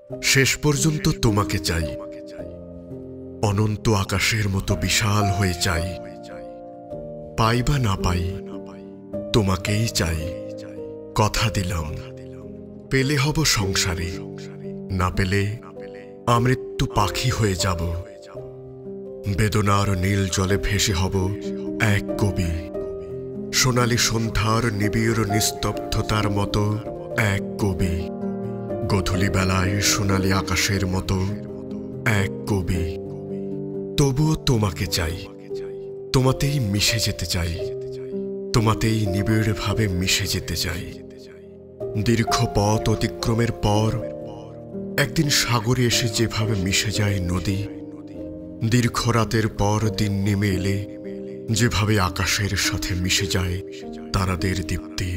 শেষ পর্যন্ত তোমাকে চাই, অনন্ত আকাশের মতো বিশাল হয়ে চাই। পাই বা না পাই, তোমাকেই চাই। কথা দিলাম, পেলে হব সংসারে, না পেলে আমৃত্যু পাখি হয়ে যাব। বেদনার নীল জলে ভেসে হব এক কবি, সোনালী সন্ধ্যার নিবিড় নিস্তব্ধতার মতো এক কবি, গধূলি বেলায় সোনালী আকাশের মতো এক কবি। তবুও তোমাকে চাই, তোমাতেই মিশে যেতে চাই, তোমাতেই নিবিড়ভাবে মিশে যেতে চাই। দীর্ঘ পথ অতিক্রমের পর একদিন সাগরে এসে যেভাবে মিশে যায় নদী, দীর্ঘ রাতের পর দিন নেমে এলে যেভাবে আকাশের সাথে মিশে যায় তারাদের দীপ্তি।